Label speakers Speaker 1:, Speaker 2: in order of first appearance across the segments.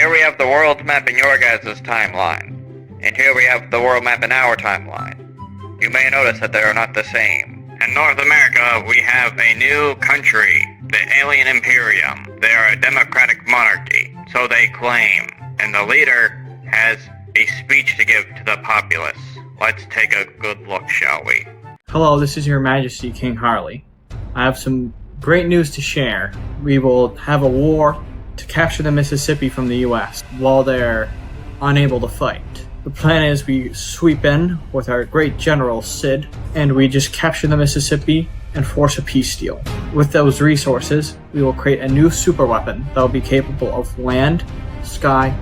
Speaker 1: here we have the world map in your guys' timeline. And here we have the world map in our timeline. You may notice that they are not the same. In North America, we have a new country, the Alien Imperium. They are a democratic monarchy, so they claim. And the leader has a speech to give to the populace. Let's take a good look, shall we?
Speaker 2: Hello, this is Your Majesty, King Harley. I have some great news to share. We will have a war to capture the Mississippi from the U.S. while they're unable to fight. The plan is we sweep in with our great general, Sid, and we just capture the Mississippi and force a peace deal. With those resources, we will create a new superweapon that will be capable of land, sky,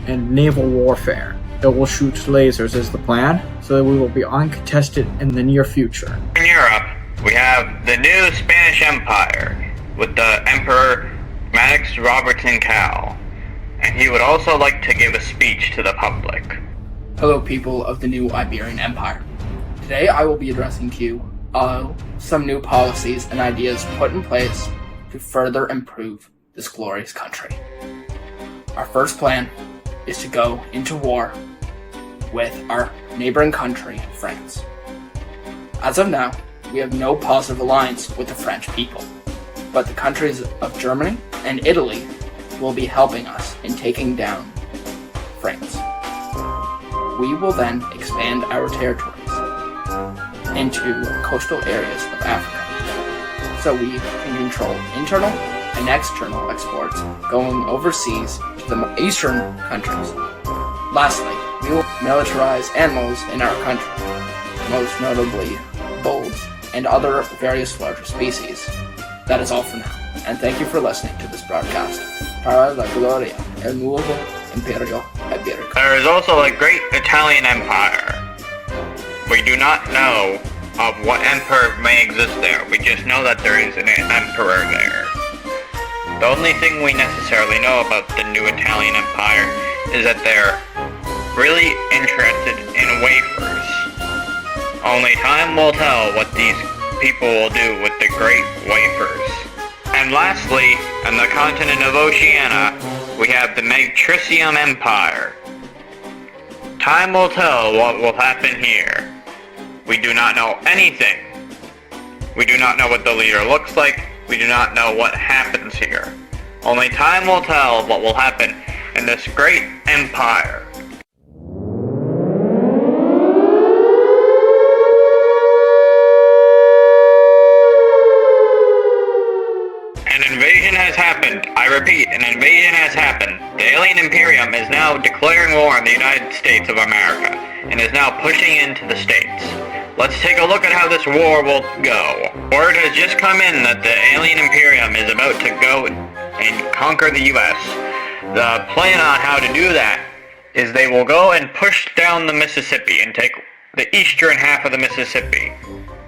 Speaker 2: and naval warfare. It will shoot lasers is the plan, so that we will be uncontested in the near future.
Speaker 1: In Europe, we have the new Spanish Empire with the Emperor Max Robertson Cal, and he would also like to give a speech to the public.
Speaker 3: Hello people of the new Iberian Empire. Today I will be addressing to you some new policies and ideas put in place to further improve this glorious country. Our first plan is to go into war with our neighboring country, France. As of now, we have no positive alliance with the French people, but the countries of Germany and Italy will be helping us in taking down France. We will then expand our territories into coastal areas of Africa, so we can control internal and external exports going overseas to the eastern countries. Lastly, we will militarize animals in our country, most notably bulls and other various larger species. That is all for now, and thank you for listening to this broadcast. Para la gloria, el nuevo Imperio Iberico.
Speaker 1: There is also a great Italian Empire. We do not know of what emperor may exist there. We just know that there is an emperor there. The only thing we necessarily know about the new Italian Empire is that they're really interested in wafers. Only time will tell what these people will do with the great wafers. And lastly, on the continent of Oceania, we have the Matricium Empire. Time will tell what will happen here. We do not know anything. We do not know what the leader looks like. We do not know what happens here. Only time will tell what will happen in this great empire. An invasion has happened. I repeat, an invasion has happened. The Alien Imperium is now declaring war on the United States of America, and is now pushing into the States. Let's take a look at how this war will go. Word has just come in that the Alien Imperium is about to go and conquer the U.S. The plan on how to do that is they will go and push down the Mississippi and take the eastern half of the Mississippi.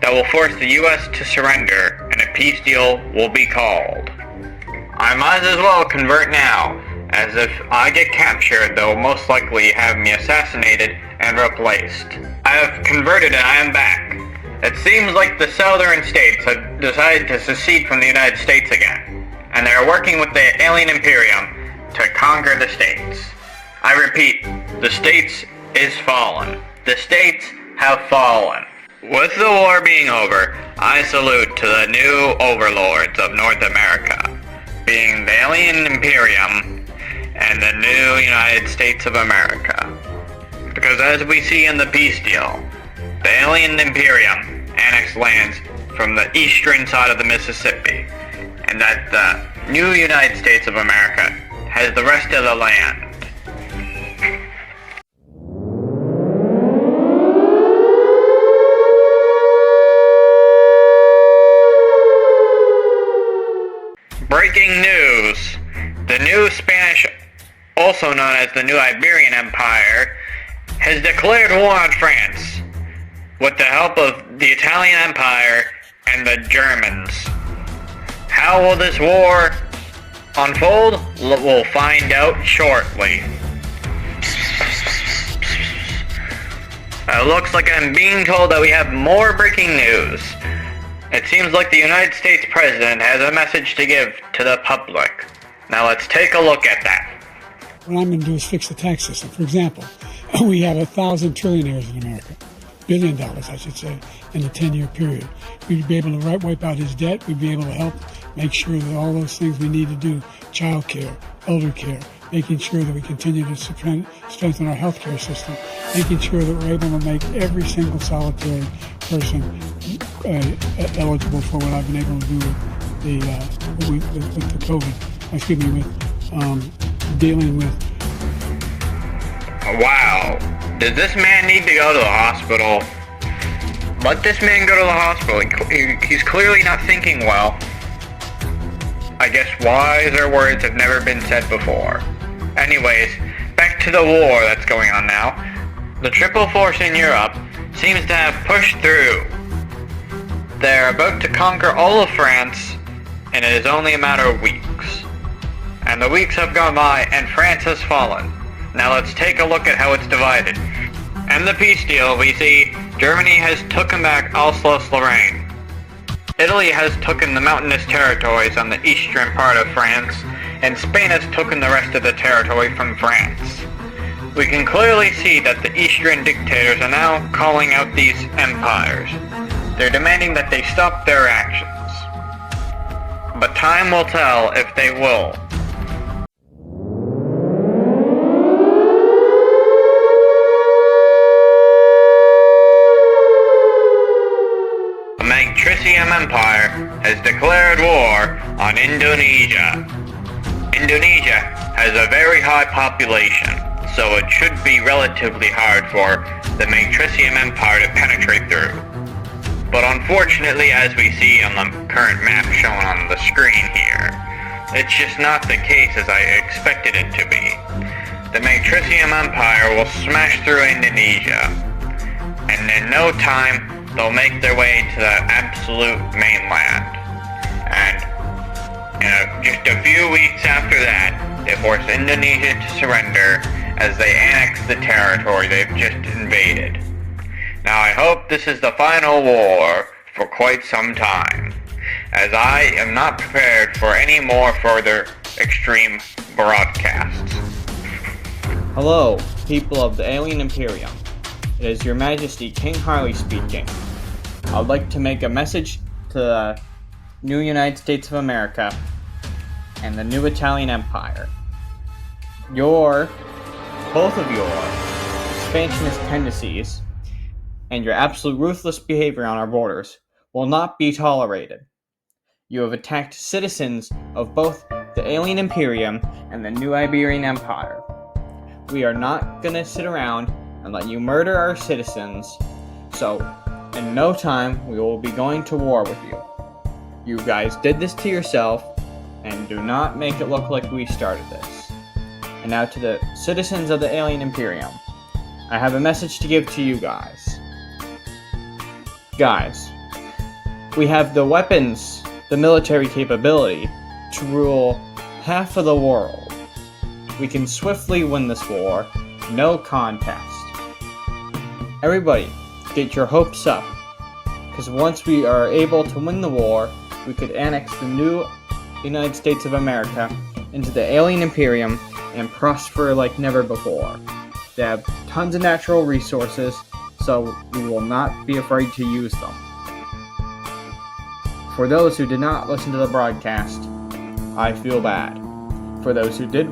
Speaker 1: That will force the U.S. to surrender, and a peace deal will be called. I might as well convert now, as if I get captured, they'll most likely have me assassinated and replaced. I have converted and I am back. It seems like the southern states have decided to secede from the United States again, and they are working with the Alien Imperium to conquer the states. I repeat, the states is fallen. The states have fallen. With the war being over, I salute to the new overlords of North America, being the Alien Imperium and the new United States of America. Because as we see in the peace deal, the Alien Imperium annexed lands from the eastern side of the Mississippi, and that the new United States of America has the rest of the land. Breaking news! The new Spanish, also known as the new Iberian Empire, has declared war on France with the help of the Italian Empire and the Germans. How will this war unfold? We'll find out shortly. It looks like I'm being told that we have more breaking news. It seems like the United States President has a message to give to the public. Now let's take a look at that.
Speaker 4: What I'm going to do is fix the tax system. For example, we have 1,000 trillionaires in America, $1 billion, I should say, in a 10-year period. We'd be able to wipe out his debt. We'd be able to help make sure that all those things we need to do, child care, elder care, making sure that we continue to strengthen our healthcare system, making sure that we're able to make every single solitary person eligible for what I've been able to do with the COVID. Excuse me, with dealing with.
Speaker 1: Wow. Does this man need to go to the hospital? Let this man go to the hospital. He's clearly not thinking well. I guess wiser words have never been said before. Anyways, back to the war that's going on now. The Triple Force in Europe seems to have pushed through. They're about to conquer all of France, and it is only a matter of weeks. And the weeks have gone by, and France has fallen. Now let's take a look at how it's divided. In the peace deal, we see Germany has taken back Alsace-Lorraine. Italy has taken the mountainous territories on the eastern part of France, and Spain has taken the rest of the territory from France. We can clearly see that the eastern dictators are now calling out these empires. They're demanding that they stop their actions. But time will tell if they will. The Matricium Empire has declared war on Indonesia. Indonesia has a very high population, so it should be relatively hard for the Matricium Empire to penetrate through. But unfortunately, as we see on the current map shown on the screen here, it's just not the case as I expected it to be. The Matricium Empire will smash through Indonesia, and in no time, they'll make their way to the absolute mainland. And just a few weeks after that, they force Indonesia to surrender as they annex the territory they've just invaded. Now I hope this is the final war for quite some time, as I am not prepared for any more further extreme broadcasts.
Speaker 2: Hello, people of the Alien Imperium. It is Your Majesty King Harley speaking. I would like to make a message to the new United States of America and the new Italian Empire. Both of your expansionist tendencies and your absolute ruthless behavior on our borders will not be tolerated. You have attacked citizens of both the Alien Imperium and the New Iberian Empire. We are not gonna sit around and let you murder our citizens, so in no time we will be going to war with you. You guys did this to yourself, and do not make it look like we started this. And now to the citizens of the Alien Imperium, I have a message to give to you guys. Guys, we have the weapons, the military capability to rule half of the world. We can swiftly win this war, no contest. Everybody, get your hopes up, because once we are able to win the war, we could annex the new United States of America into the Alien Imperium and prosper like never before. They have tons of natural resources, so we will not be afraid to use them. For those who did not listen to the broadcast, I feel bad. For those who did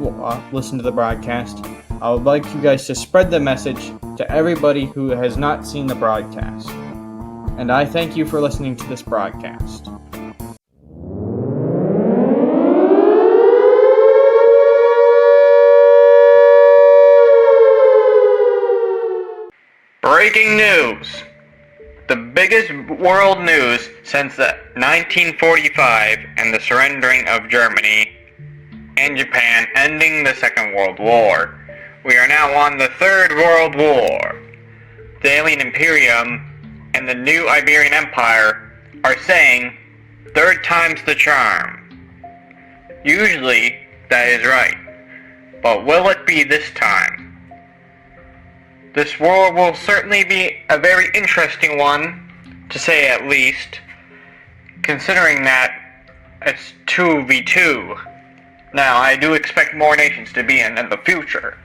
Speaker 2: listen to the broadcast, I would like you guys to spread the message to everybody who has not seen the broadcast. And I thank you for listening to this broadcast.
Speaker 1: Breaking news! The biggest world news since the 1945 and the surrendering of Germany and Japan, ending the Second World War. We are now on the Third World War. The Alien Imperium and the New Iberian Empire are saying, third time's the charm. Usually, that is right. But will it be this time? This war will certainly be a very interesting one, to say at least, considering that it's 2v2. Now, I do expect more nations to be in the future,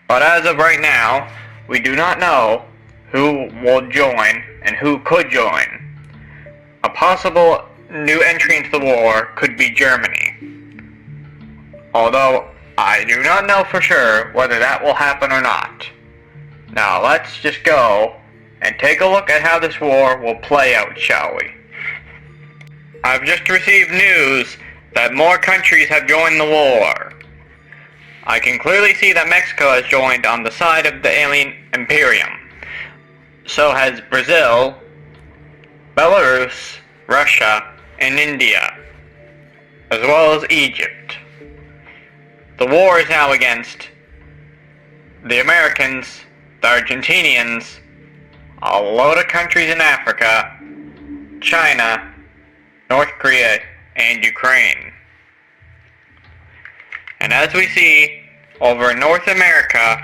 Speaker 1: but as of right now, we do not know who will join and who could join. A possible new entry into the war could be Germany, although I do not know for sure whether that will happen or not. Now, let's just go and take a look at how this war will play out, shall we? I've just received news that more countries have joined the war. I can clearly see that Mexico has joined on the side of the alien Imperium. So has Brazil, Belarus, Russia, and India, as well as Egypt. The war is now against the Americans, the Argentinians, a load of countries in Africa, China, North Korea, and Ukraine. And as we see over in North America,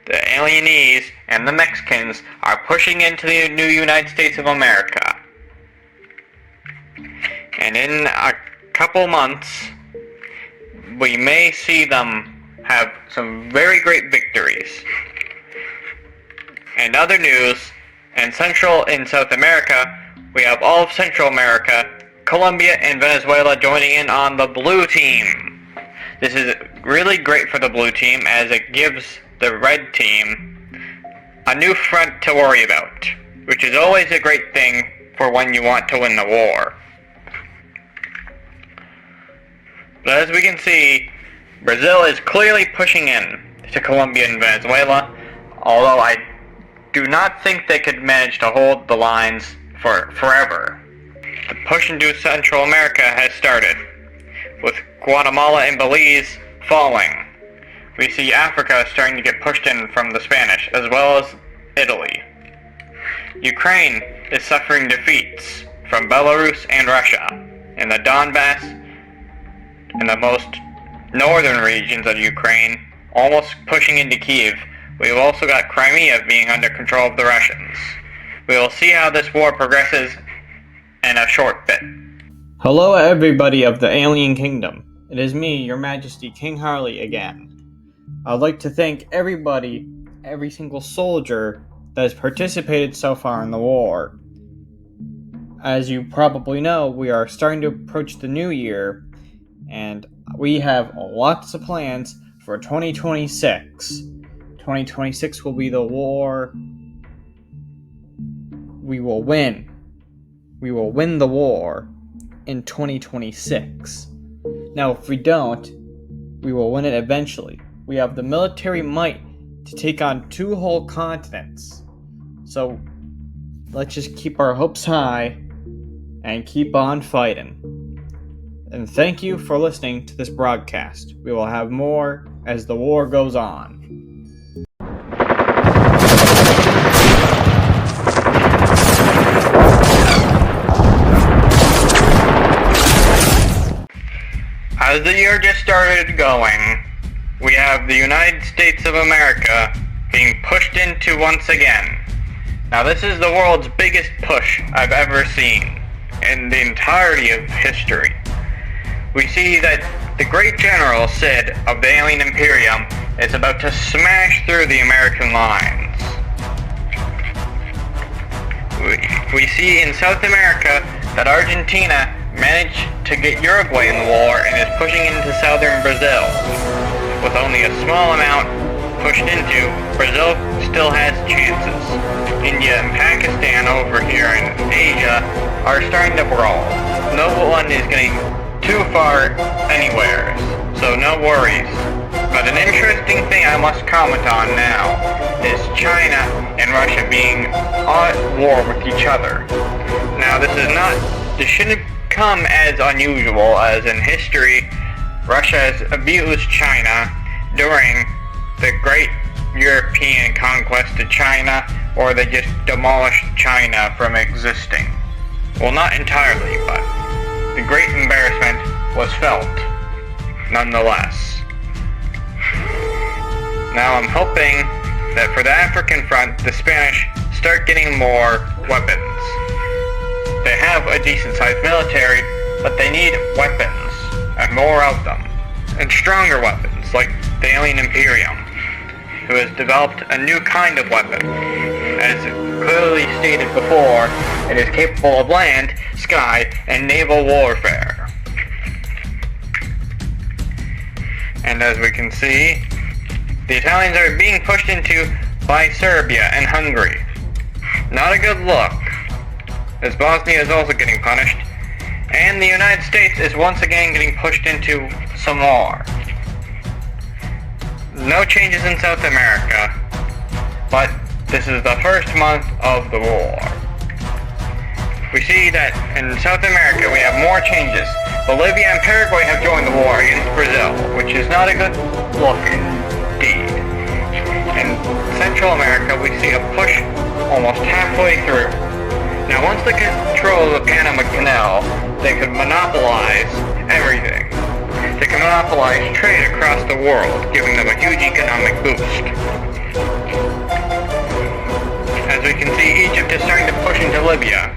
Speaker 1: the alienees and the Mexicans are pushing into the new United States of America. And in a couple months, we may see them have some very great victories. And other news, in Central and South America, we have all of Central America, Colombia and Venezuela joining in on the blue team. This is really great for the blue team as it gives the red team a new front to worry about, which is always a great thing for when you want to win the war. But as we can see, Brazil is clearly pushing in to Colombia and Venezuela, although I do not think they could manage to hold the lines for forever. The push into Central America has started, with Guatemala and Belize falling. We see Africa starting to get pushed in from the Spanish, as well as Italy. Ukraine is suffering defeats from Belarus and Russia in the Donbass and the most northern regions of Ukraine, almost pushing into Kiev. We've also got Crimea being under control of the Russians. We will see how this war progresses in a short bit.
Speaker 2: Hello everybody of the Alien Kingdom. It is me, Your Majesty King Harley again. I'd like to thank everybody, every single soldier that has participated so far in the war. As you probably know, we are starting to approach the new year, and we have lots of plans for 2026. 2026 will be the war we will win. We will win the war in 2026. Now, if we don't, we will win it eventually. We have the military might to take on 2 whole continents. So, let's just keep our hopes high and keep on fighting. And thank you for listening to this broadcast. We will have more as the war goes on.
Speaker 1: As the year just started going, we have the United States of America being pushed into once again. Now this is the world's biggest push I've ever seen in the entirety of history. We see that the great General Sid of the Alien Imperium is about to smash through the American lines. We see in South America that Argentina managed to get Uruguay in the war and is pushing into southern Brazil. With only a small amount pushed into, Brazil still has chances. India and Pakistan over here in Asia are starting to brawl. No one is getting too far anywhere, so no worries. But an interesting thing I must comment on now is China and Russia being at war with each other. Now this shouldn't come as unusual as in history Russia has abused China during the Great European Conquest of China, or they just demolished China from existing. Well, not entirely, but the great embarrassment was felt nonetheless. Now I'm hoping that for the African front, the Spanish start getting more weapons. They have a decent-sized military, but they need weapons, and more of them. and stronger weapons, like the Alien Imperium, who has developed a new kind of weapon. As clearly stated before, it is capable of land, sky, and naval warfare. And as we can see, the Italians are being pushed into by Serbia and Hungary. Not a good look, as Bosnia is also getting punished, and the United States is once again getting pushed into some war. No changes in South America, but this is the first month of the war. We see that in South America we have more changes. Bolivia and Paraguay have joined the war against Brazil, which is not a good look indeed. In Central America we see a push almost halfway through. Now once they control the Panama Canal, they could monopolize everything. They can monopolize trade across the world, giving them a huge economic boost. As we can see, Egypt is starting to push into Libya.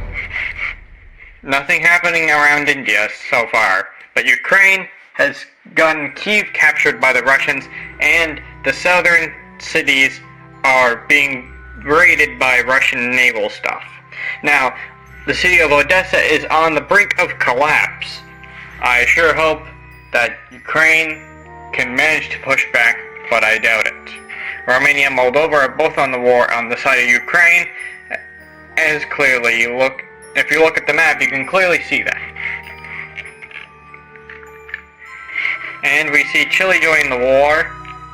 Speaker 1: Nothing happening around India so far, but Ukraine has gotten Kyiv captured by the Russians, and the southern cities are being raided by Russian naval stuff. Now, the city of Odessa is on the brink of collapse. I sure hope that Ukraine can manage to push back, but I doubt it. Romania and Moldova are both on the war on the side of Ukraine, as clearly if you look at the map, you can clearly see that. And we see Chile joining the war,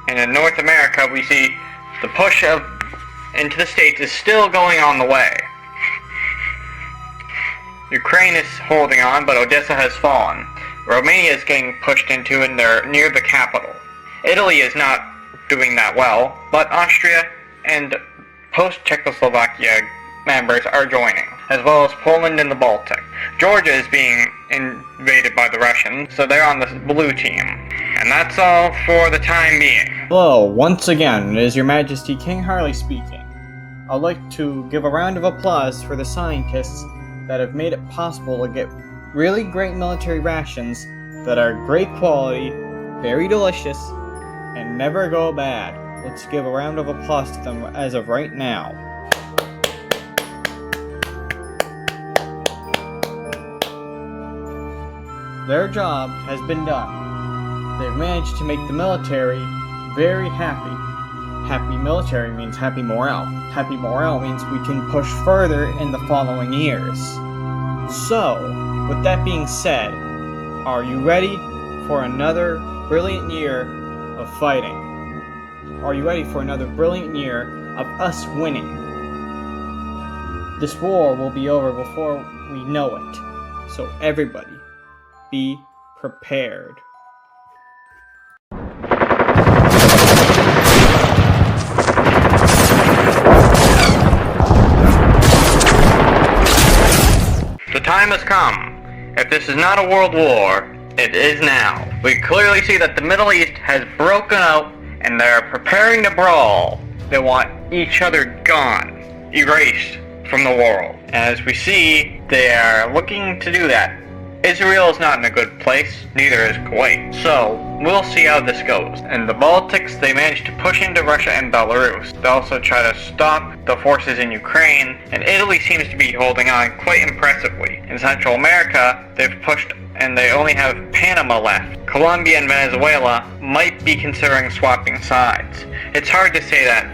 Speaker 1: and in North America we see the push into the States is still going on the way. Ukraine is holding on, but Odessa has fallen. Romania is getting pushed into, and they're near the capital. Italy is not doing that well, but Austria and post-Czechoslovakia members are joining, as well as Poland and the Baltic. Georgia is being invaded by the Russians, so they're on the blue team. And that's all for the time being.
Speaker 2: Hello, once again, it is Your Majesty King Harley speaking. I'd like to give a round of applause for the scientists that have made it possible to get really great military rations that are great quality, very delicious, and never go bad. Let's give a round of applause to them as of right now. Their job has been done. They've managed to make the military very happy. Happy military means happy morale. Happy morale means we can push further in the following years. So, with that being said, are you ready for another brilliant year of fighting? Are you ready for another brilliant year of us winning? This war will be over before we know it. So everybody, be prepared.
Speaker 1: The time has come. If this is not a world war, it is now. We clearly see that the Middle East has broken out and they're preparing to brawl. They want each other gone, erased from the world. As we see, they are looking to do that. Israel is not in a good place, neither is Kuwait. So, we'll see how this goes. In the Baltics, they managed to push into Russia and Belarus. They also try to stop the forces in Ukraine, and Italy seems to be holding on quite impressively. In Central America, they've pushed and they only have Panama left. Colombia and Venezuela might be considering swapping sides. It's hard to say that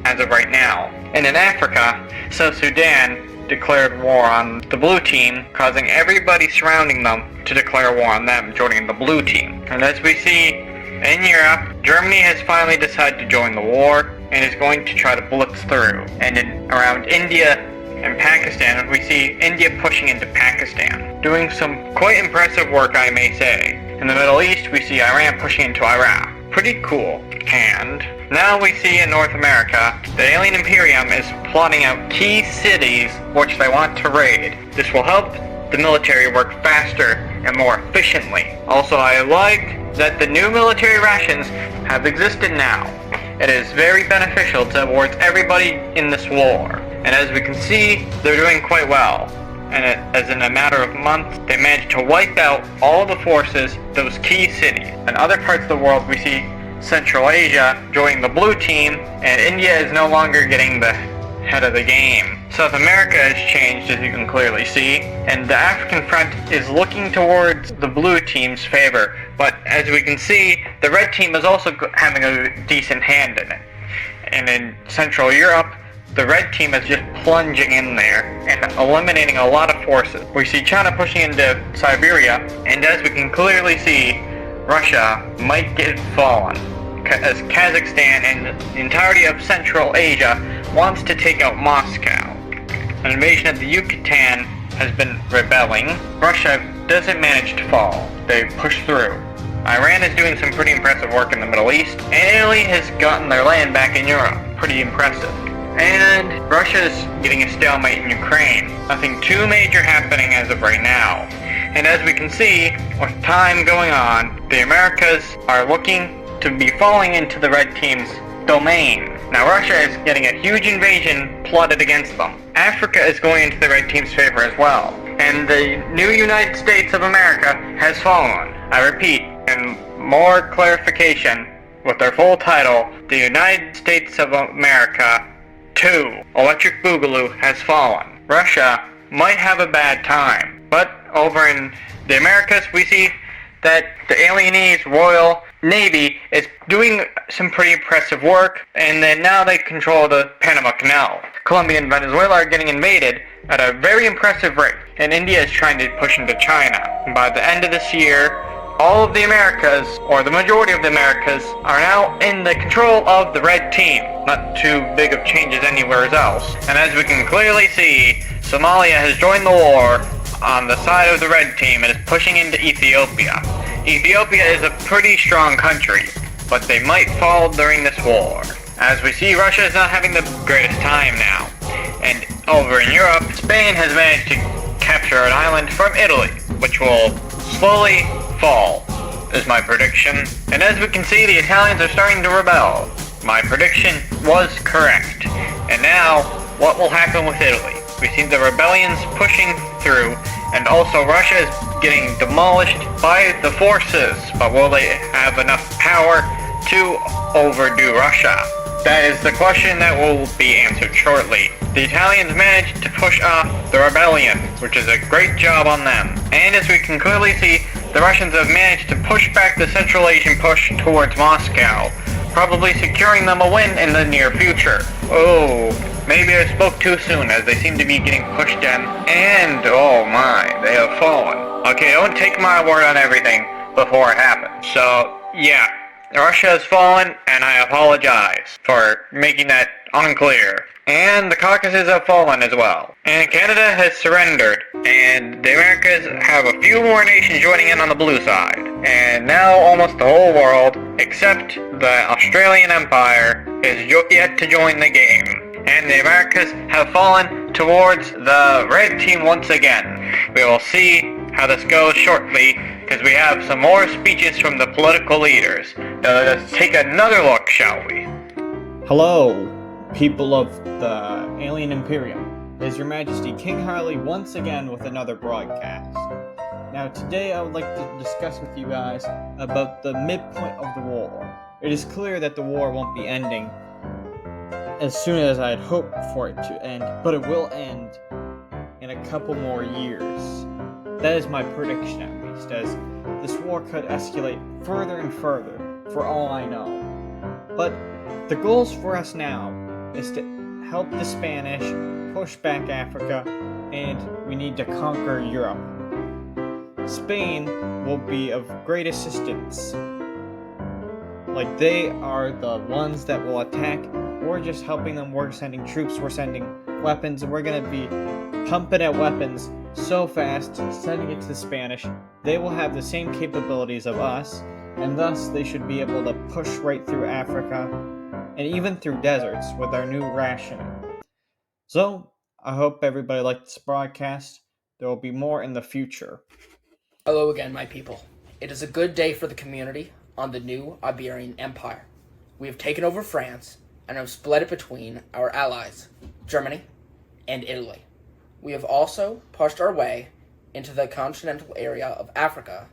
Speaker 1: as of right now. And in Africa, South Sudan declared war on the blue team, causing everybody surrounding them to declare war on them, joining the blue team. And as we see in Europe, Germany has finally decided to join the war and is going to try to blitz through. And around India and Pakistan, we see India pushing into Pakistan, doing some quite impressive work, I may say. In the Middle East, we see Iran pushing into Iraq. Pretty cool. And now we see in North America, the Alien Imperium is plotting out key cities which they want to raid. This will help the military work faster and more efficiently. Also, I like that the new military rations have existed now. It is very beneficial towards everybody in this war. And as we can see, they're doing quite well. and as in a matter of months, they managed to wipe out all the forces, those key cities. In other parts of the world, we see Central Asia joining the blue team, and India is no longer getting the head of the game. South America has changed, as you can clearly see, and the African front is looking towards the blue team's favor. But as we can see, the red team is also having a decent hand in it. And in Central Europe, the red team is just plunging in there and eliminating a lot of forces. We see China pushing into Siberia, and as we can clearly see, Russia might get fallen, as Kazakhstan and the entirety of Central Asia wants to take out Moscow. An invasion of the Yucatan has been rebelling. Russia doesn't manage to fall. They push through. Iran is doing some pretty impressive work in the Middle East, and Italy has gotten their land back in Europe. Pretty impressive. And Russia's getting a stalemate in Ukraine. Nothing too major happening as of right now. And as we can see, with time going on, the Americas are looking to be falling into the red team's domain. Now Russia is getting a huge invasion plotted against them. Africa is going into the red team's favor as well. And the new United States of America has fallen. I repeat, and more clarification, with their full title, the United States of America 2, Electric Boogaloo, has fallen. Russia might have a bad time, but over in the Americas we see that the Alienese Royal Navy is doing some pretty impressive work, and then now they control the Panama Canal. Colombia and Venezuela are getting invaded at a very impressive rate, and India is trying to push into China. And by the end of this year, all of the Americas, or the majority of the Americas, are now in the control of the red team. Not too big of changes anywhere else. And as we can clearly see, Somalia has joined the war on the side of the red team and is pushing into Ethiopia. Ethiopia is a pretty strong country, but they might fall during this war. As we see, Russia is not having the greatest time now. And over in Europe, Spain has managed to capture an island from Italy, which will slowly fall, is my prediction. And as we can see, the Italians are starting to rebel. My prediction was correct. And now, what will happen with Italy? We see the rebellions pushing through, and also Russia is getting demolished by the forces. But will they have enough power to overdo Russia? That is the question that will be answered shortly. The Italians managed to push off the rebellion, which is a great job on them. And as we can clearly see, the Russians have managed to push back the Central Asian push towards Moscow, probably securing them a win in the near future. Oh, maybe I spoke too soon, as they seem to be getting pushed in, and oh my, they have fallen. Okay, don't take my word on everything before it happens. So, yeah, Russia has fallen, and I apologize for making that unclear. And the Caucasus have fallen as well. And Canada has surrendered, and the Americas have a few more nations joining in on the blue side. And now almost the whole world, except the Australian Empire, is yet to join the game. And the Americas have fallen towards the red team once again. We will see how this goes shortly, because we have some more speeches from the political leaders. Now let's take another look, shall we?
Speaker 2: Hello, people of the Alien Imperium. It is Your Majesty King Harley once again with another broadcast. Now today I would like to discuss with you guys about the midpoint of the war. It is clear that the war won't be ending as soon as I'd hoped for it to end, but it will end in a couple more years. That is my prediction, at least, as this war could escalate further and further, for all I know. But the goals for us now is to help the Spanish, push back Africa, and we need to conquer Europe. Spain will be of great assistance. Like, they are the ones that will attack. We're just helping them. We're sending troops, we're sending weapons, and we're gonna be pumping out weapons so fast, sending it to the Spanish. They will have the same capabilities of us, and thus they should be able to push right through Africa, and even through deserts with our new rationing. So, I hope everybody liked this broadcast. There will be more in the future.
Speaker 3: Hello again, my people. It is a good day for the community on the new Iberian Empire. We have taken over France and have split it between our allies, Germany and Italy. We have also pushed our way into the continental area of Africa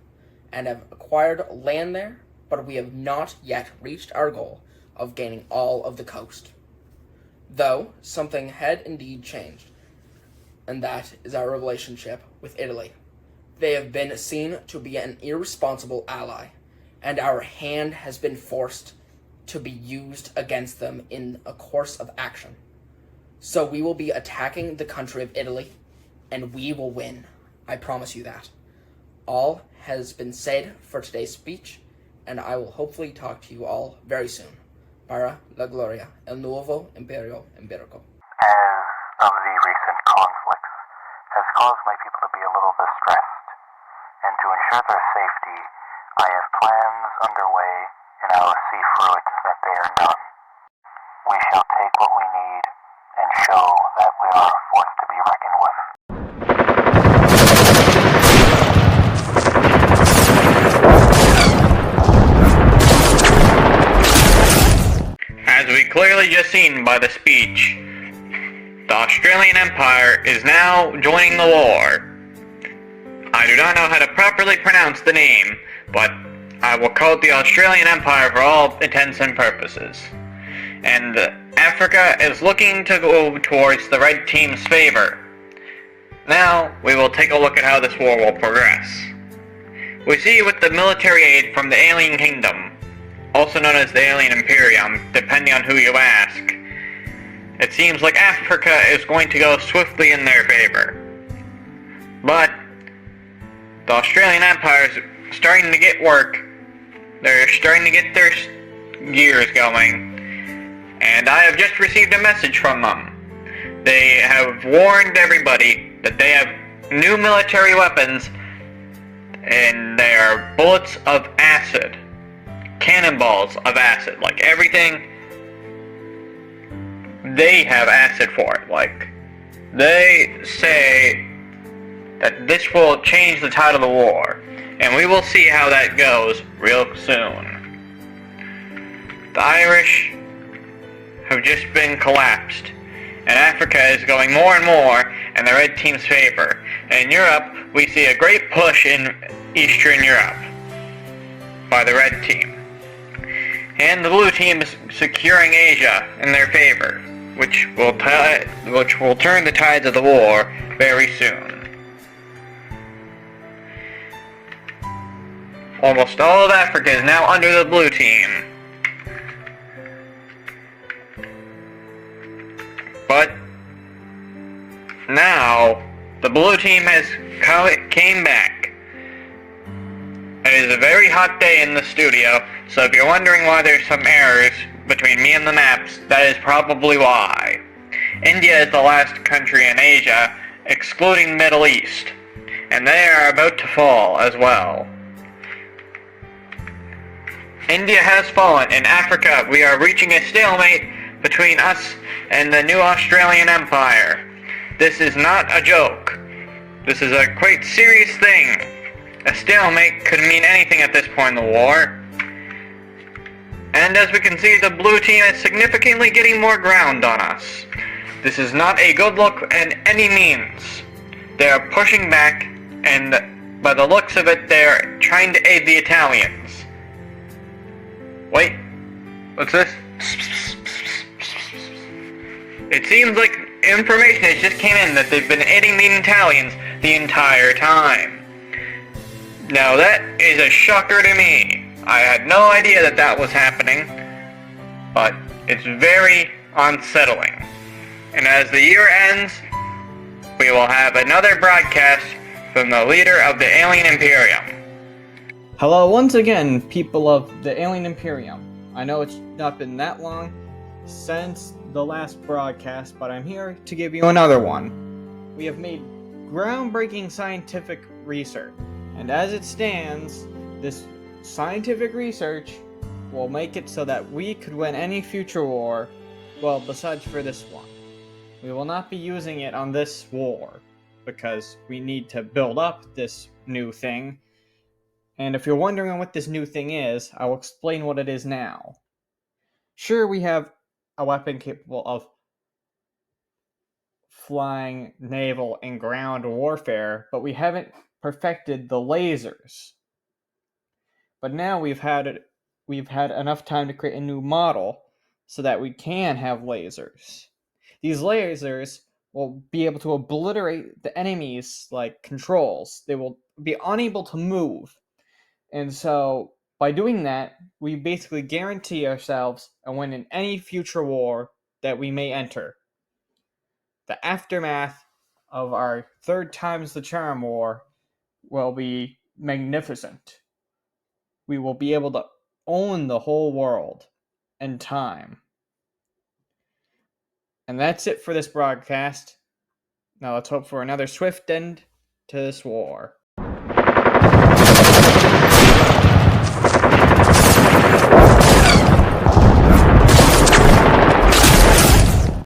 Speaker 3: and have acquired land there, but we have not yet reached our goal of gaining all of the coast. Though something had indeed changed, and that is our relationship with Italy. They have been seen to be an irresponsible ally, and our hand has been forced to be used against them in a course of action. So we will be attacking the country of Italy, and we will win. I promise you that. All has been said for today's speech, and I will hopefully talk to you all very soon. Para la gloria, el nuevo imperio ibérico.
Speaker 5: As of the recent conflicts has caused my people to be a little distressed, and to ensure their safety, I have plans underway, and I will see through it that they are done. We shall take what we need and show that we are a force to be reckoned with.
Speaker 1: As we clearly just seen by the speech, the Australian Empire is now joining the war. I do not know how to properly pronounce the name, but I will call it the Australian Empire for all intents and purposes. And Africa is looking to go towards the Red Team's favor. Now, we will take a look at how this war will progress. We see with the military aid from the Alien Kingdom, also known as the Alien Imperium, depending on who you ask, it seems like Africa is going to go swiftly in their favor. But the Australian Empire is starting to get work. They're starting to get their gears going. And I have just received a message from them. They have warned everybody that they have new military weapons, and they are bullets of acid. Cannonballs of acid. Like everything, they have acid for it. Like, they say that this will change the tide of the war, and we will see how that goes real soon. The Irish have just been collapsed, and Africa is going more and more in the Red Team's favor. And in Europe, we see a great push in Eastern Europe by the Red Team. And the Blue Team is securing Asia in their favor, which will turn the tides of the war very soon. Almost all of Africa is now under the Blue Team. But now the Blue Team has came back. It is a very hot day in the studio, so if you're wondering why there's some errors between me and the maps, that is probably why. India is the last country in Asia, excluding Middle East, and they are about to fall as well. India has fallen. In Africa, we are reaching a stalemate between us and the new Australian Empire. This is not a joke. This is a quite serious thing. A stalemate could mean anything at this point in the war. And as we can see, the Blue Team is significantly getting more ground on us. This is not a good look in any means. They are pushing back, and by the looks of it, they are trying to aid the Italians. Wait, what's this? It seems like information has just came in that they've been aiding the Italians the entire time. Now that is a shocker to me. I had no idea that that was happening, but it's very unsettling. And as the year ends, we will have another broadcast from the leader of the Alien Imperium.
Speaker 2: Hello once again, people of the Alien Imperium. I know it's not been that long since the last broadcast, but I'm here to give you another one. We have made groundbreaking scientific research, and as it stands, this scientific research will make it so that we could win any future war, well, besides for this one. We will not be using it on this war, because we need to build up this new thing. And if you're wondering what this new thing is, I will explain what it is now. Sure, we have a weapon capable of flying, naval, and ground warfare, but we haven't perfected the lasers. But now we've had enough time to create a new model so that we can have lasers. These lasers will be able to obliterate the enemy's controls. They will be unable to move. And so by doing that, we basically guarantee ourselves a win in any future war that we may enter. The aftermath of our third times the charm war will be magnificent. We will be able to own the whole world and time. And that's it for this broadcast. Now let's hope for another swift end to this war.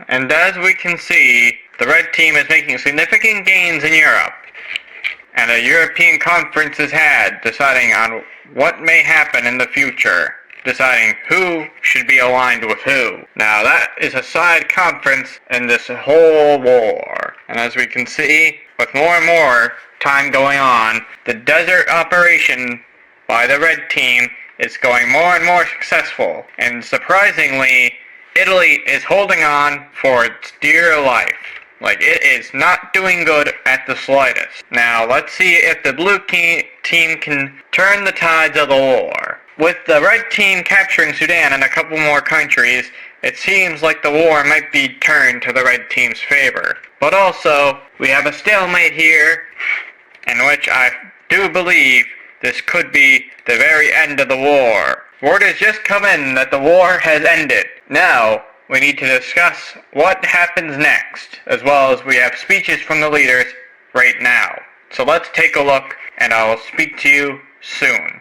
Speaker 1: And as we can see, the red team is making significant gains in Europe. And a European conference is had, deciding on what may happen in the future, deciding who should be aligned with who. Now that is a side conference in this whole war. And as we can see, with more and more time going on, the desert operation by the red team is going more and more successful. And surprisingly, Italy is holding on for its dear life. It is not doing good at the slightest. Now, let's see if the blue team can turn the tides of the war. With the red team capturing Sudan and a couple more countries, it seems like the war might be turned to the red team's favor. But also, we have a stalemate here, in which I do believe this could be the very end of the war. Word has just come in that the war has ended. Now, we need to discuss what happens next, as well as we have speeches from the leaders right now. So let's take a look, and I will speak to you soon.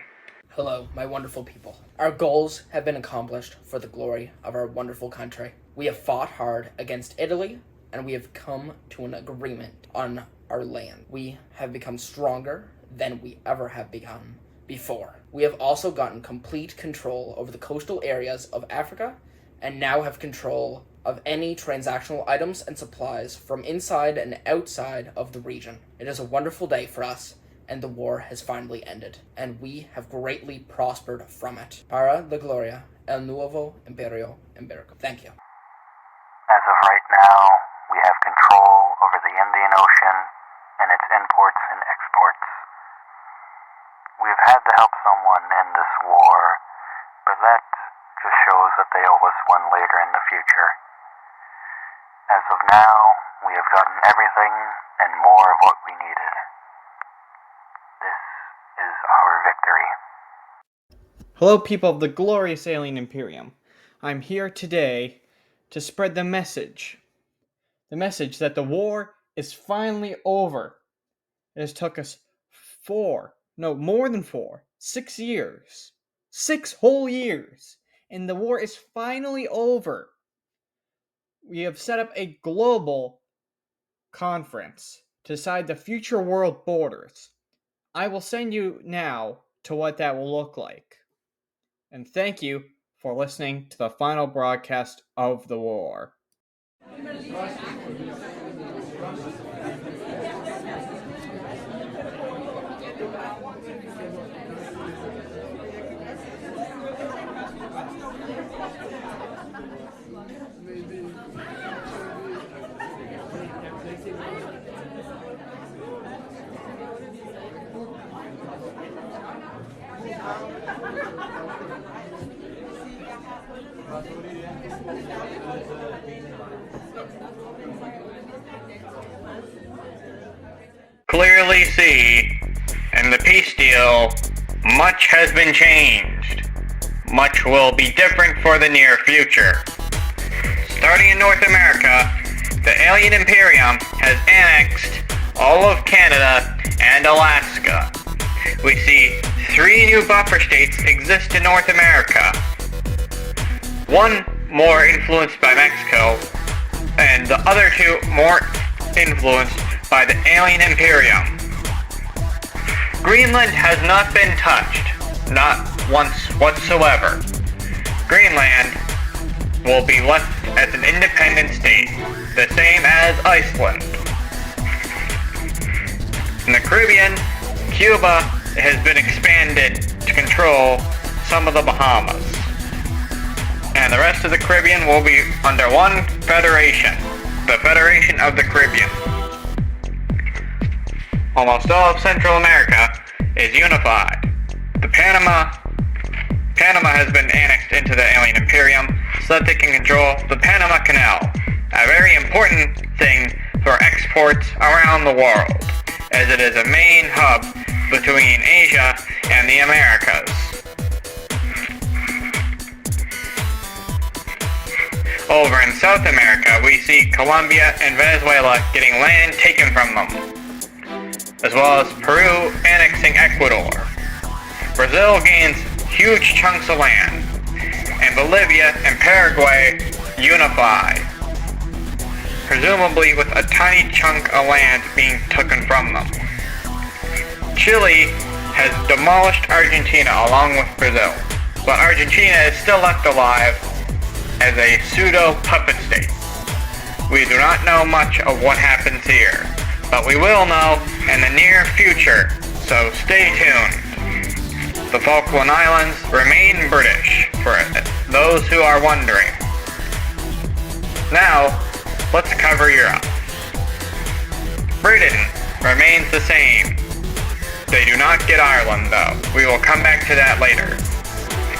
Speaker 3: Hello, my wonderful people. Our goals have been accomplished for the glory of our wonderful country. We have fought hard against Italy, and we have come to an agreement on our land. We have become stronger than we ever have become before. We have also gotten complete control over the coastal areas of Africa, and now have control of any transactional items and supplies from inside and outside of the region. It is a wonderful day for us, and the war has finally ended, and we have greatly prospered from it. Para la gloria, el nuevo imperio ibérico. Thank you.
Speaker 5: As of right now, we have control over the Indian Ocean and its imports and exports. We've had to help someone end this war, but that just shows that they owe us one later in the future. As of now, we have gotten everything and more of what we needed. This is our victory.
Speaker 2: Hello, people of the glorious alien Imperium. I'm here today to spread the message. The message that the war is finally over. It has took us 6 years. 6 whole years. And the war is finally over. We have set up a global conference to decide the future world borders. I will send you now to what that will look like. And thank you for listening to the final broadcast of the war.
Speaker 1: Clearly see, in the peace deal, much has been changed. Much will be different for the near future. Starting in North America, the Alien Imperium has annexed all of Canada and Alaska. We see 3 new buffer states exist in North America. One more influenced by Mexico, and the other 2 more influenced by the Alien Imperium. Greenland has not been touched, not once whatsoever. Greenland will be left as an independent state, the same as Iceland. In the Caribbean, Cuba has been expanded to control some of the Bahamas. And the rest of the Caribbean will be under one federation, the Federation of the Caribbean. Almost all of Central America is unified. Panama has been annexed into the alien imperium so that they can control the Panama Canal, a very important thing for exports around the world, as it is a main hub between Asia and the Americas. Over in South America, we see Colombia and Venezuela getting land taken from them, as well as Peru annexing Ecuador. Brazil gains huge chunks of land, and Bolivia and Paraguay unify, presumably with a tiny chunk of land being taken from them. Chile has demolished Argentina along with Brazil, but Argentina is still left alive as a pseudo-puppet state. We do not know much of what happens here, but we will know in the near future, so stay tuned. The Falkland Islands remain British, for those who are wondering. Now, let's cover Europe. Britain remains the same. They do not get Ireland, though. We will come back to that later.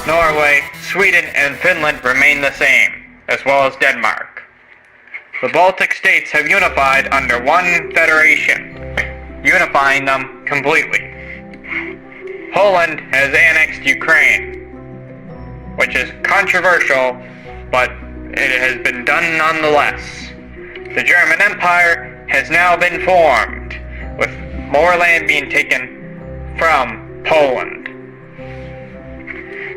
Speaker 1: Norway, Sweden, and Finland remain the same, as well as Denmark. The Baltic states have unified under one federation, unifying them completely. Poland has annexed Ukraine, which is controversial, but it has been done nonetheless. The German Empire has now been formed, with more land being taken from Poland.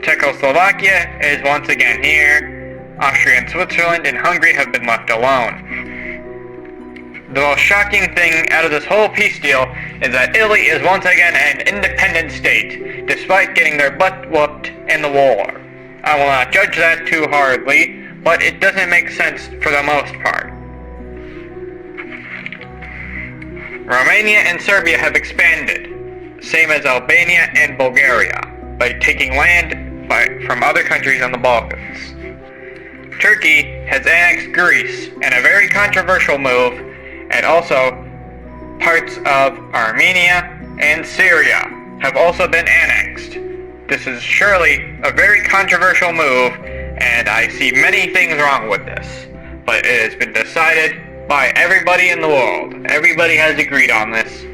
Speaker 1: Czechoslovakia is once again here. Austria and Switzerland and Hungary have been left alone. The most shocking thing out of this whole peace deal is that Italy is once again an independent state, despite getting their butt whooped in the war. I will not judge that too hardly, but it doesn't make sense for the most part. Romania and Serbia have expanded, same as Albania and Bulgaria, by taking land from other countries on the Balkans. Turkey has annexed Greece in a very controversial move, and also parts of Armenia and Syria have also been annexed. This is surely a very controversial move, and I see many things wrong with this, but it has been decided by everybody in the world. Everybody has agreed on this.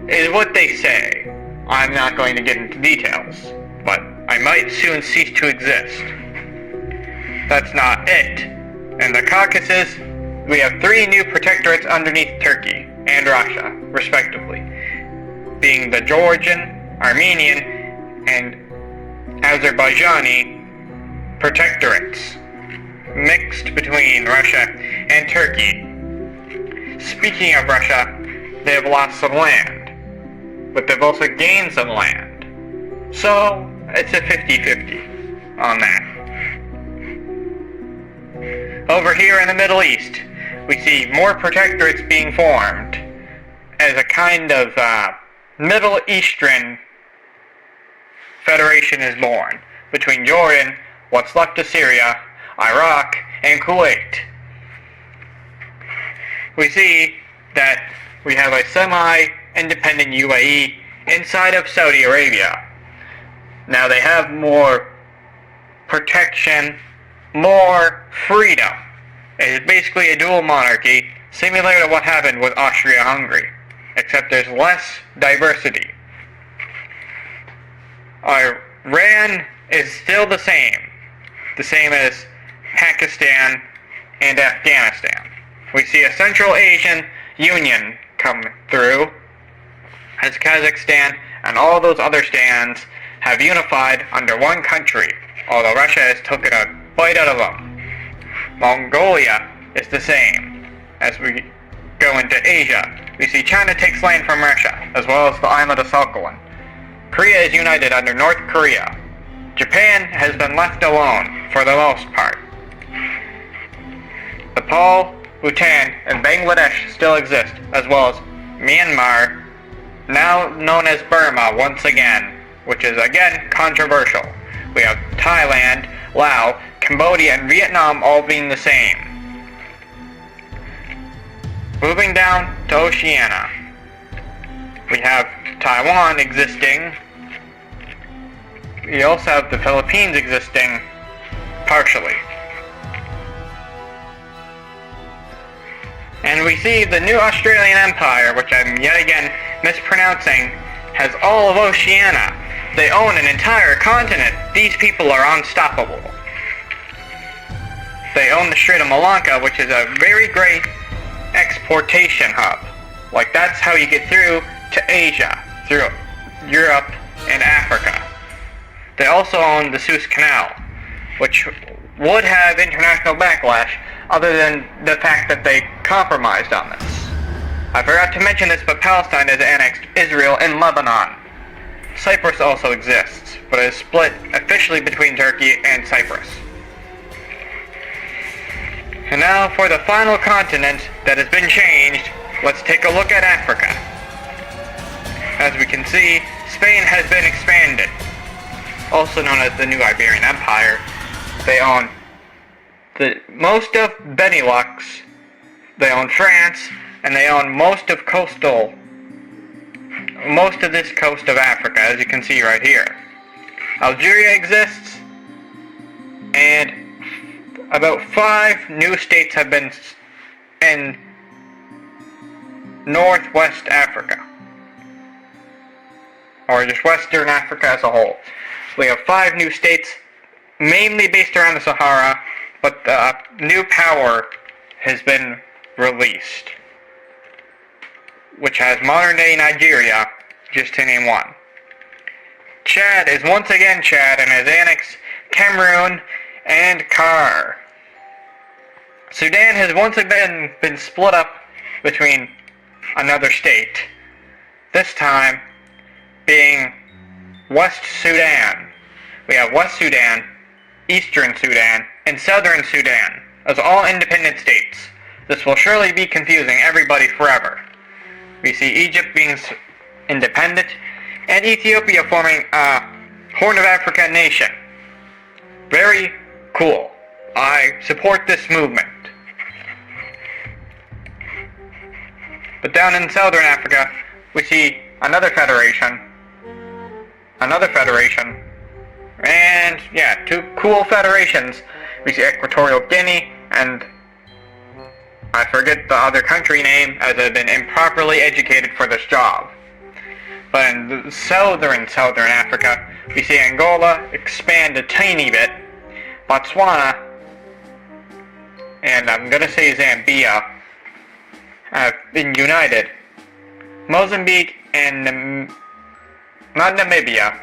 Speaker 1: It is what they say. I'm not going to get into details, but I might soon cease to exist. That's not it. In the Caucasus, we have 3 new protectorates underneath Turkey and Russia, respectively, being the Georgian, Armenian, and Azerbaijani protectorates, mixed between Russia and Turkey. Speaking of Russia, they have lost some land, but they've also gained some land. So, it's a 50-50 on that. Over here in the Middle East, we see more protectorates being formed as a kind of Middle Eastern federation is born between Jordan, what's left of Syria, Iraq, and Kuwait. We see that we have a semi-independent UAE inside of Saudi Arabia. Now they have more protection, more freedom. It is basically a dual monarchy, similar to what happened with Austria-Hungary, except there's less diversity. Iran is still the same as Pakistan and Afghanistan. We see a Central Asian Union come through, as Kazakhstan and all those other stands have unified under one country, although Russia has taken a bite out of them. Mongolia is the same. As we go into Asia, we see China takes land from Russia, as well as the island of Sakhalin. Korea is united under North Korea. Japan has been left alone, for the most part. Nepal, Bhutan, and Bangladesh still exist, as well as Myanmar, now known as Burma once again, which is again controversial. We have Thailand, Laos, Cambodia, and Vietnam all being the same. Moving down to Oceania, we have Taiwan existing. We also have the Philippines existing partially. And we see the new Australian Empire, which I'm yet again mispronouncing, has all of Oceania. They own an entire continent. These people are unstoppable. They own the Strait of Malacca, which is a very great exportation hub. Like, that's how you get through to Asia, through Europe and Africa. They also own the Suez Canal, which would have international backlash other than the fact that they compromised on this. I forgot to mention this, but Palestine has annexed Israel and Lebanon. Cyprus also exists, but is split officially between Turkey and Cyprus. And now for the final continent that has been changed, let's take a look at Africa. As we can see, Spain has been expanded. Also known as the New Iberian Empire. They own most of Benelux, they own France, and they own most of this coast of Africa, as you can see right here. Algeria exists, and about 5 new states have been in Northwest Africa, or just Western Africa as a whole. We have 5 new states, mainly based around the Sahara, but the new power has been released, which has modern-day Nigeria, just to name one. Chad is once again Chad and has annexed Cameroon and Car. Sudan has once again been split up between another state, this time being West Sudan. We have West Sudan, Eastern Sudan, and Southern Sudan as all independent states. This will surely be confusing everybody forever. We see Egypt being independent, and Ethiopia forming a Horn of Africa nation. Very cool. I support this movement. But down in Southern Africa, we see another federation, and yeah, 2 cool federations. We see Equatorial Guinea and I forget the other country name, as I've been improperly educated for this job. But in the southern Africa, we see Angola expand a tiny bit, Botswana, and I'm gonna say Zambia, have been united. Mozambique and not Namibia,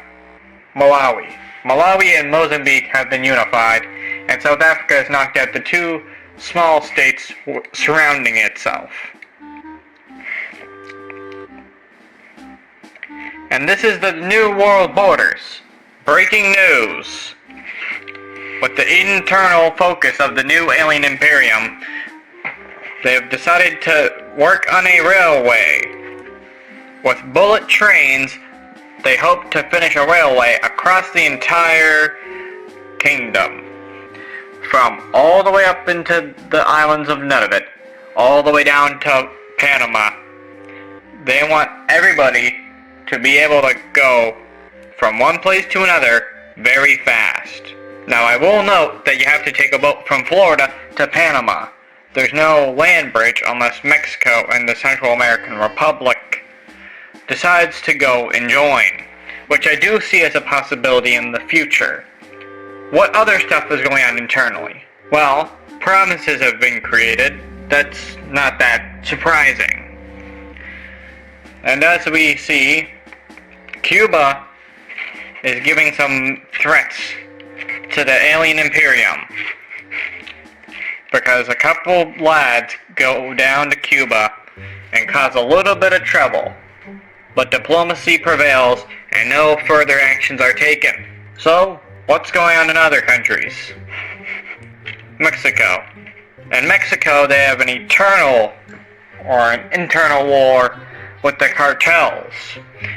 Speaker 1: Malawi. Malawi and Mozambique have been unified, and South Africa has knocked out the 2 small states surrounding itself. And this is the new world borders. Breaking news. With the internal focus of the new alien imperium, they have decided to work on a railway. With bullet trains, they hope to finish a railway across the entire kingdom. From all the way up into the islands of Nunavut, all the way down to Panama. They want everybody to be able to go from one place to another very fast. Now I will note that you have to take a boat from Florida to Panama. There's no land bridge unless Mexico and the Central American Republic decides to go and join, which I do see as a possibility in the future. What other stuff is going on internally? Well, provinces have been created. That's not that surprising. And as we see, Cuba is giving some threats to the alien imperium, because a couple lads go down to Cuba and cause a little bit of trouble, but diplomacy prevails and no further actions are taken. So, what's going on in other countries? Mexico. In Mexico, they have an eternal or an internal war with the cartels.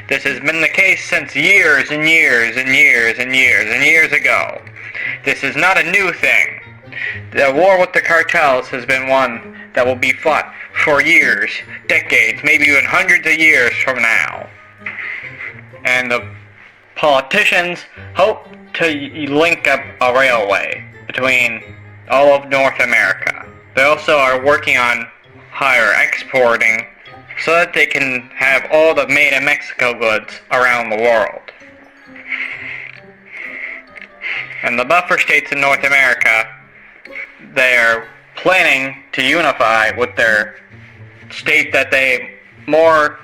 Speaker 1: This has been the case since years and years and years and years and years ago. This is not a new thing. The war with the cartels has been one that will be fought for years, decades, maybe even hundreds of years from now. And the politicians hope to link up a railway between all of North America. They also are working on higher exporting so that they can have all the made in Mexico goods around the world. And the buffer states in North America, they are planning to unify with their state that they more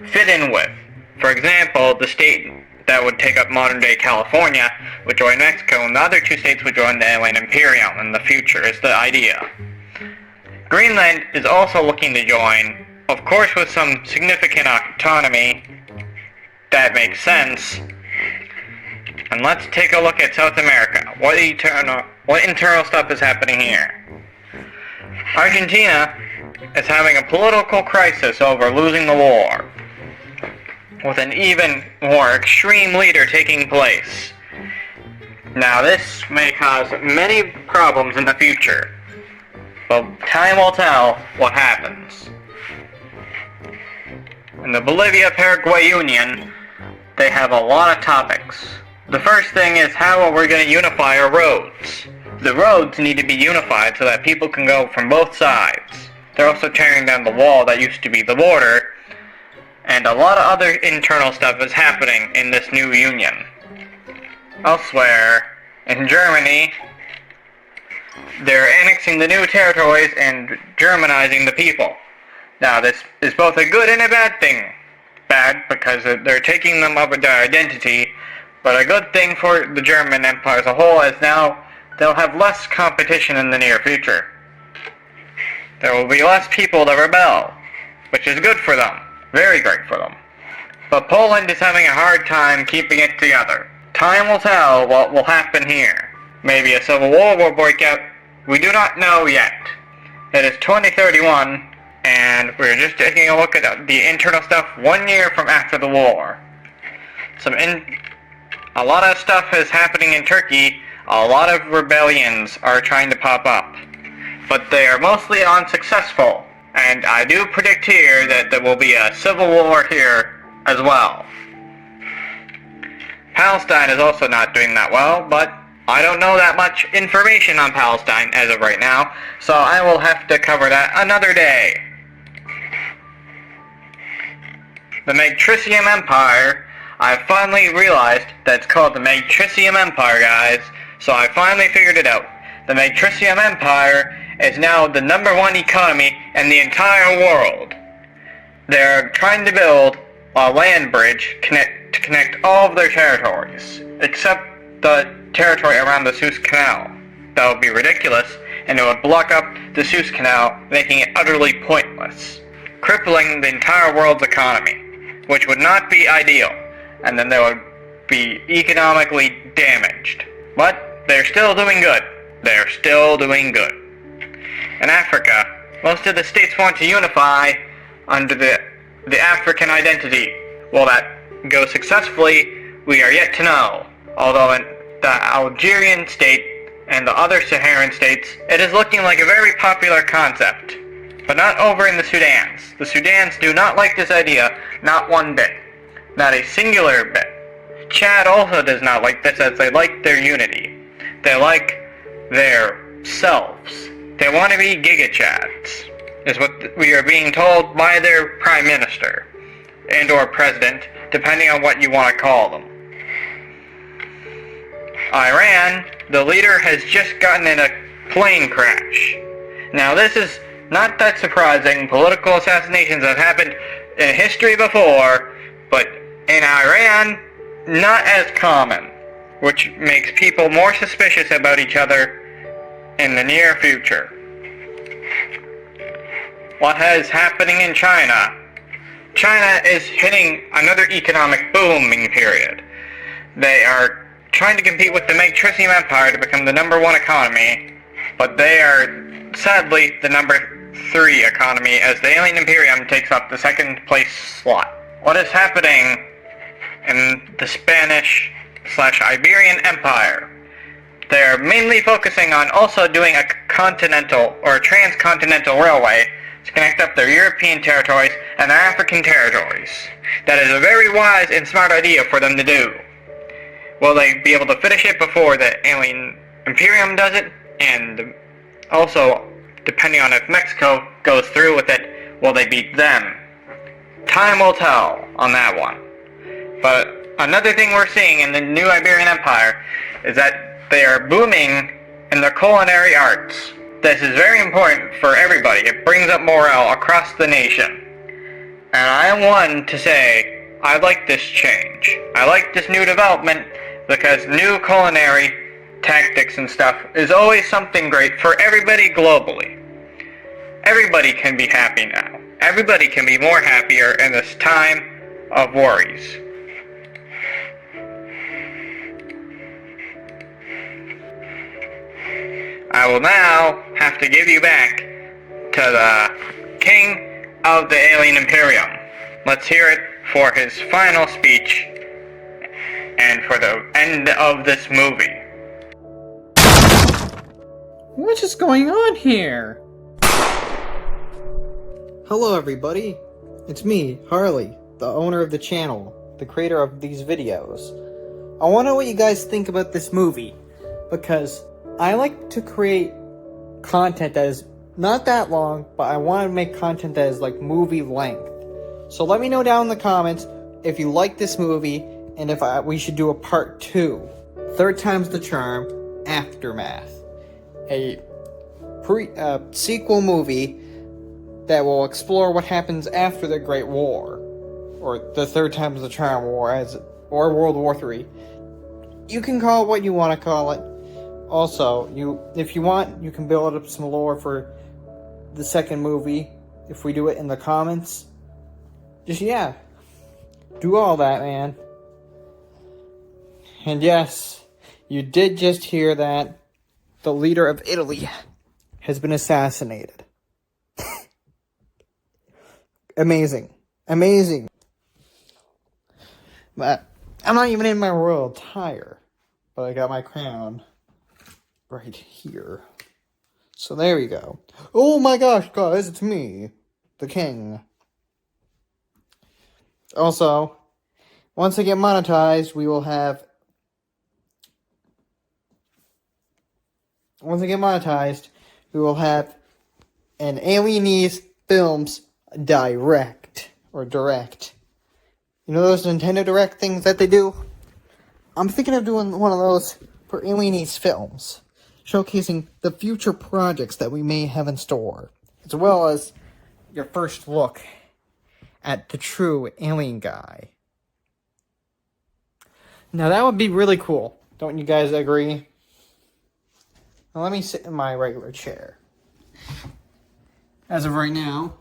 Speaker 1: fit in with. For example, the state that would take up modern-day California would join Mexico, and the other two states would join the Alien Imperium in the future, is the idea. Greenland is also looking to join, of course with some significant autonomy. That makes sense. And let's take a look at South America. What internal stuff is happening here? Argentina is having a political crisis over losing the war, with an even more extreme leader taking place. Now this may cause many problems in the future, but time will tell what happens. In the Bolivia-Paraguay Union, they have a lot of topics. The first thing is, how are we going to unify our roads? The roads need to be unified so that people can go from both sides. They're also tearing down the wall that used to be the border, and a lot of other internal stuff is happening in this new union. Elsewhere, in Germany, they're annexing the new territories and Germanizing the people. Now this is both a good and a bad thing. Bad because they're taking them over their identity, but a good thing for the German Empire as a whole is now they'll have less competition in the near future. There will be less people to rebel, which is good for them. Very great for them. But Poland is having a hard time keeping it together. Time will tell what will happen here. Maybe a civil war will break out. We do not know yet. It is 2031, and we're just taking a look at the internal stuff 1 year from after the war. A lot of stuff is happening in Turkey. A lot of rebellions are trying to pop up, but they are mostly unsuccessful. And I do predict here that there will be a civil war here as well. Palestine is also not doing that well, but I don't know that much information on Palestine as of right now, so I will have to cover that another day. The Matricium Empire, I finally realized that it's called the Matricium Empire, guys, so I finally figured it out. The Matricium Empire is now the #1 economy in the entire world. They're trying to build a land bridge to connect all of their territories, except the territory around the Suez Canal. That would be ridiculous, and it would block up the Suez Canal, making it utterly pointless, crippling the entire world's economy, which would not be ideal, and then they would be economically damaged. But they're still doing good. They're still doing good. In Africa, most of the states want to unify under the African identity. Will that go successfully? We are yet to know. Although in the Algerian state and the other Saharan states, it is looking like a very popular concept. But not over in the Sudans. The Sudans do not like this idea, not one bit. Not a singular bit. Chad also does not like this, as they like their unity. They like their selves. They want to be Giga-Chads, is what we are being told by their prime minister, and or president, depending on what you want to call them. Iran, the leader has just gotten in a plane crash. Now this is not that surprising. Political assassinations have happened in history before, but in Iran, not as common, which makes people more suspicious about each other in the near future. What is happening in China? China is hitting another economic booming period. They are trying to compete with the Matricium Empire to become the #1 economy, but they are sadly the number 3 economy as the Alien Imperium takes up the second place slot. What is happening in the Spanish/Iberian Empire? They're mainly focusing on also doing a continental or transcontinental railway to connect up their European territories and their African territories. That is a very wise and smart idea for them to do. Will they be able to finish it before the Alien Imperium does it? And also, depending on if Mexico goes through with it, will they beat them? Time will tell on that one. But another thing we're seeing in the new Iberian Empire is that they are booming in their culinary arts. This is very important for everybody. It brings up morale across the nation. And I am one to say, I like this change. I like this new development because new culinary tactics and stuff is always something great for everybody globally. Everybody can be happy now. Everybody can be more happier in this time of worries. I will now have to give you back to the King of the Alien Imperium. Let's hear it for his final speech and for the end of this movie.
Speaker 2: What is going on here? Hello everybody, it's me, Harley, the owner of the channel, the creator of these videos. I want to know what you guys think about this movie, because I like to create content that is not that long, but I want to make content that is like movie length. So let me know down in the comments if you like this movie and if we should do a part 2. Third time's the charm, Aftermath. A sequel movie that will explore what happens after the Great War, or the Third Time's the Charm War, or World War III. You can call it what you want to call it. Also, if you want, you can build up some lore for the second movie if we do it in the comments. Yeah, do all that, man. And yes, you did just hear that the leader of Italy has been assassinated. Amazing. But I'm not even in my royal attire, but I got my crown right here. So there we go. Oh my gosh, guys, it's me, the king. Also, once I get monetized, we will have... an Alienese Films direct. You know those Nintendo Direct things that they do? I'm thinking of doing one of those for Alienese Films, showcasing the future projects that we may have in store, as well as your first look at the true alien guy. Now that would be really cool. Don't you guys agree? Now let me sit in my regular chair. As of right now,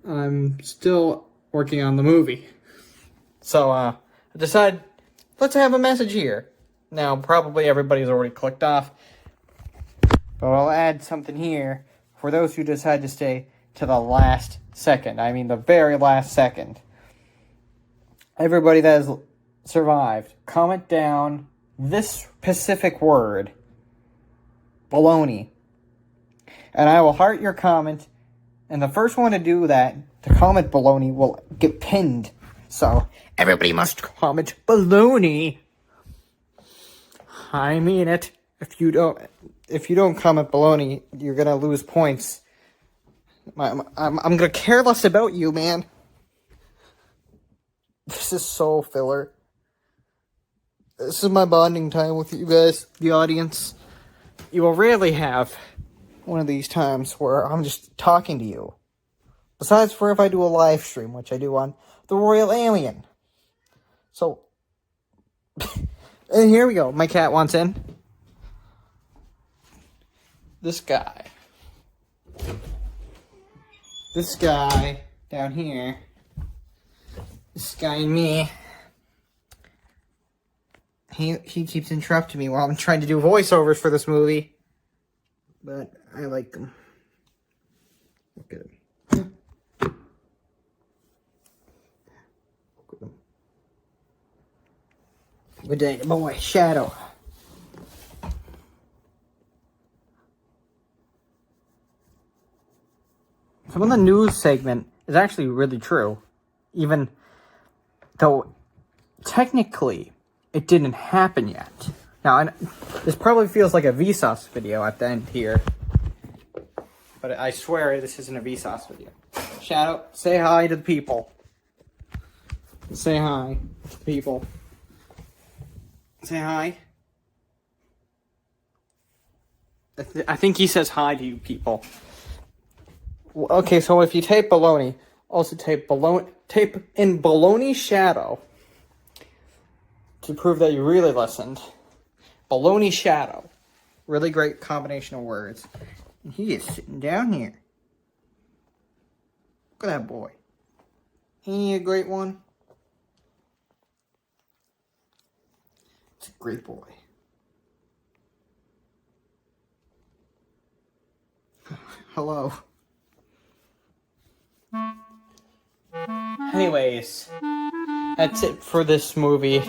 Speaker 2: I'm still working on the movie. So, I decided, let's have a message here. Now, probably everybody's already clicked off, but I'll add something here for those who decide to stay to the last second. I mean, the very last second. Everybody that has survived, comment down this specific word, baloney. And I will heart your comment, and the first one to do that, to comment baloney, will get pinned. So, everybody must comment baloney. I mean it. If you don't comment baloney, you're gonna lose points. I'm gonna care less about you, man. This is so filler. This is my bonding time with you guys, the audience. You will rarely have one of these times where I'm just talking to you. Besides for if I do a live stream, which I do on The Royal Alien. So, and here we go. My cat wants in. This guy down here, this guy and me, he keeps interrupting me while I'm trying to do voiceovers for this movie. but I like them. Look at them. Look at them. Good day, boy, Shadow. Some of the news segment is actually really true, even though technically it didn't happen yet. Now, this probably feels like a Vsauce video at the end here, but I swear this isn't a Vsauce video. Shadow, say hi to the people. Say hi to the people. Say hi. I think he says hi to you people. Okay, so if you tape baloney, also tape in baloney Shadow to prove that you really listened. Baloney Shadow. Really great combination of words. And he is sitting down here. Look at that boy. Ain't he a great one? It's a great boy. Hello. Anyways, that's it for this movie.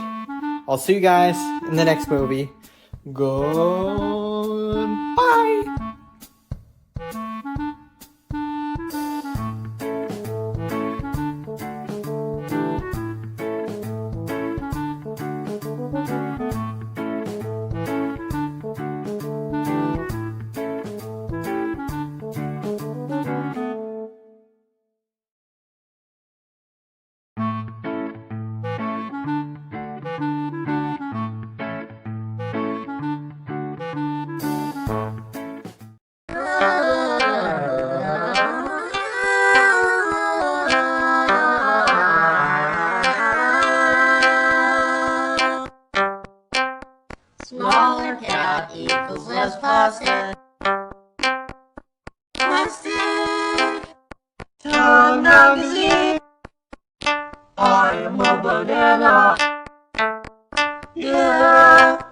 Speaker 2: I'll see you guys in the next movie. Goodbye.
Speaker 6: Smaller cat equals less plastic. Plastic. Tongue magazine. I am a banana. Yeah.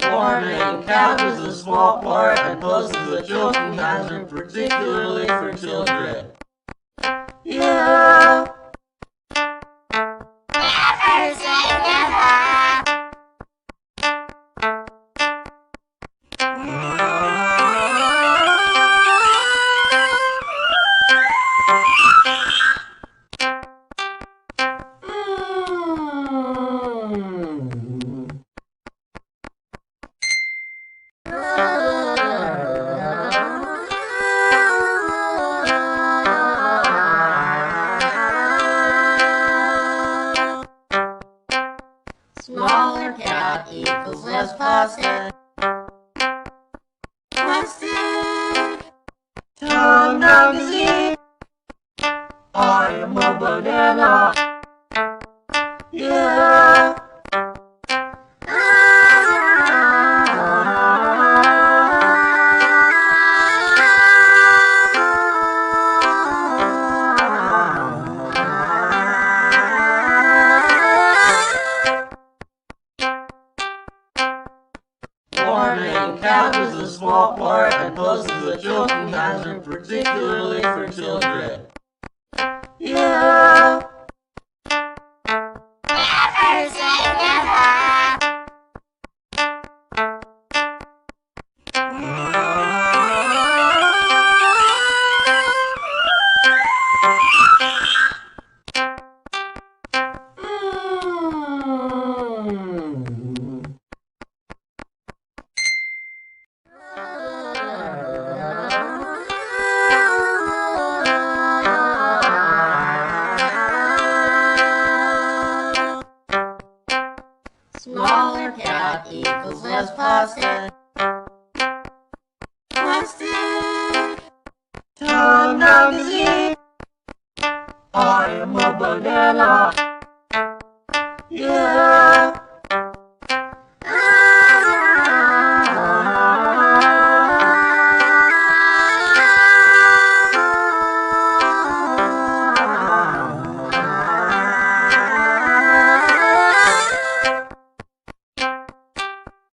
Speaker 6: Warning, cat is a small part and poses a choking hazard, particularly for children. Yeah. Never say never. Smaller cat equals less plastic. Plastic. Tongue magazine. I am a banana. Yeah. Warning, cat is a small part and poses a choking hazard, particularly for children. Yeah. Never say never. Smaller cat equals less plastic. Plastic. Tongue magazine. I am a banana. Yeah.